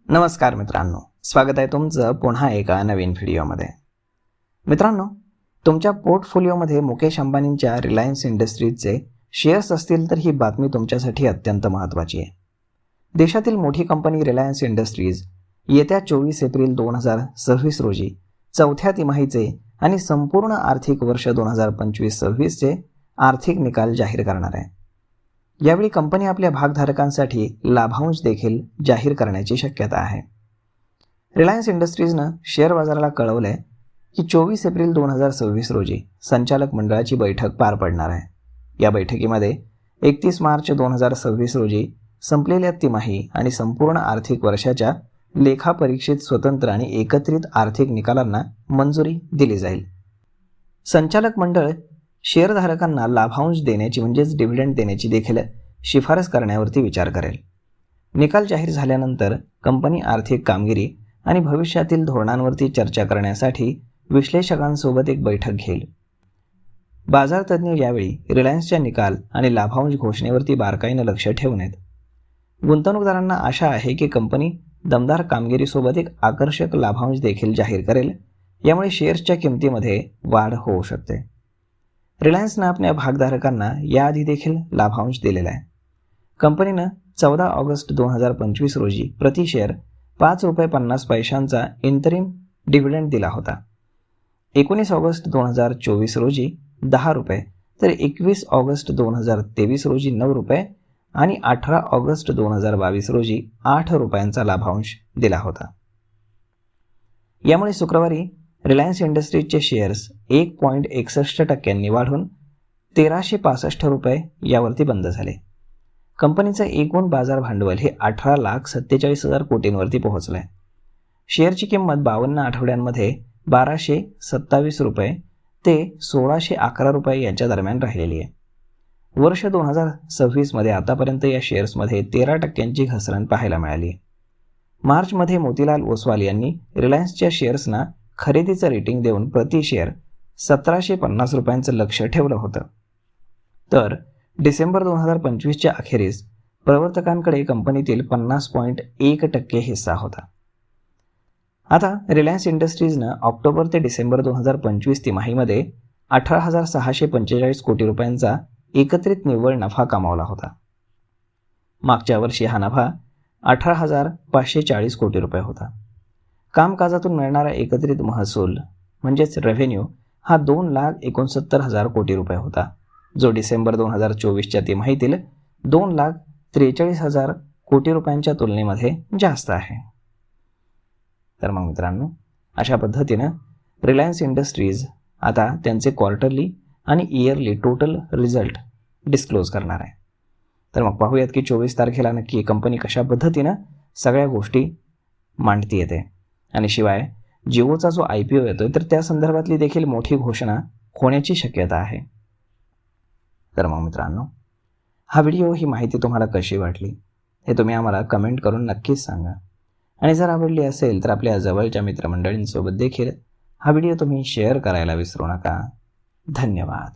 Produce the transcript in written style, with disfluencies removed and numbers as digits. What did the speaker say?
नमस्कार मित्रांनो, स्वागत आहे तुमचं पुन्हा एका नवीन व्हिडिओमध्ये. मित्रांनो, तुमच्या पोर्टफोलिओमध्ये मुकेश अंबानींच्या रिलायन्स इंडस्ट्रीजचे शेअर्स असतील तर ही बातमी तुमच्यासाठी अत्यंत महत्त्वाची आहे. देशातील मोठी कंपनी रिलायन्स इंडस्ट्रीज येत्या 24 एप्रिल 2026 रोजी चौथ्या तिमाहीचे आणि संपूर्ण आर्थिक वर्ष 2025-26चे आर्थिक निकाल जाहीर करणार आहे. यावेळी कंपनी आपल्या भागधारकांसाठी लाभांश देखील जाहीर करण्याची शक्यता आहे. रिलायन्स इंडस्ट्रीजनं शेअर बाजाराला कळवलं आहे की 24 एप्रिल 2026 रोजी संचालक मंडळाची बैठक पार पडणार आहे. या बैठकीमध्ये 31 मार्च 2026 रोजी संपलेल्या तिमाही आणि संपूर्ण आर्थिक वर्षाच्या लेखापरीक्षित स्वतंत्र आणि एकत्रित आर्थिक निकालांना मंजुरी दिली जाईल. संचालक मंडळ शेअरधारकांना लाभांश देण्याची म्हणजेच डिव्हिडंड देण्याची देखील शिफारस करण्यावरती विचार करेल. निकाल जाहीर झाल्यानंतर कंपनी आर्थिक कामगिरी आणि भविष्यातील धोरणांवरती चर्चा करण्यासाठी विश्लेषकांसोबत एक बैठक घेईल. बाजार तज्ज्ञ यावेळी रिलायन्सच्या निकाल आणि लाभांश घोषणेवरती बारकाईनं लक्ष ठेवून आहेत. गुंतवणूकदारांना आशा आहे की कंपनी दमदार कामगिरीसोबत एक आकर्षक लाभांश देखील जाहीर करेल. यामुळे शेअर्सच्या किमतीमध्ये वाढ होऊ शकते. रिलायन्सनं आपल्या भागधारकांना याआधी देखील लाभांश दिलेला आहे. कंपनीनं 14 ऑगस्ट 2025 रोजी प्रति शेअर ₹5.50 इंटरिम डिव्हिडंड दिला होता. 19 ऑगस्ट 2024 रोजी ₹10 तर 21 ऑगस्ट 2023 रोजी ₹9 आणि 18 ऑगस्ट 2022 रोजी ₹8 लाभांश दिला होता. यामुळे शुक्रवारी रिलायन्स इंडस्ट्रीजचे शेअर्स 1.61% वाढून ₹1365 यावरती बंद झाले. कंपनीचं एकूण बाजार भांडवल हे 18,47,000 कोटींवरती पोहोचलं आहे. शेअरची किंमत 52 आठवड्यांमध्ये ₹1227 ते ₹1611 यांच्या दरम्यान राहिलेली आहे. वर्ष 2026मध्ये आतापर्यंत या शेअर्समध्ये 13% घसरण पाहायला मिळाली आहे. मार्चमध्ये मोतीलाल ओसवाल यांनी रिलायन्सच्या शेअर्सना खरेदीचं रेटिंग देऊन प्रति शेअर ₹1750 लक्ष्य ठेवलं होतं. तर डिसेंबर 2025च्या अखेरीस प्रवर्तकांकडे कंपनीतील 50.1% हिस्सा होता. आता रिलायन्स इंडस्ट्रीजनं ऑक्टोबर ते डिसेंबर 2025 तिमाहीमध्ये ₹18,645 कोटी एकत्रित निव्वळ नफा कमावला होता. मागच्या वर्षी हा नफा ₹18,540 कोटी होता. कामकाजातून मिळणारा एकत्रित महसूल म्हणजेच रेव्हेन्यू हा ₹2,69,000 कोटी होता, जो डिसेंबर 2024च्या तिमाहीतील ₹2,43,000 कोटी तुलनेमध्ये जास्त आहे. तर मग मित्रांनो, अशा पद्धतीनं रिलायन्स इंडस्ट्रीज आता त्यांचे क्वार्टरली आणि इयरली टोटल रिझल्ट डिस्क्लोज करणार आहे. तर मग पाहूयात की 24 तारखेला नक्की कंपनी कशा पद्धतीनं सगळ्या गोष्टी मांडती येते. आणि शिवाय जिओचा जो IPO येतोय तर त्या संदर्भातली देखील मोठी घोषणा होण्याची शक्यता आहे. तर मग मित्रांनो, हा व्हिडिओ ही माहिती तुम्हाला कशी वाटली हे तुम्ही आम्हाला कमेंट करून नक्कीच सांगा. आणि जर आवडली असेल तर आपल्या जवळच्या मित्रमंडळींसोबत देखील हा व्हिडिओ तुम्ही शेअर करायला विसरू नका. धन्यवाद.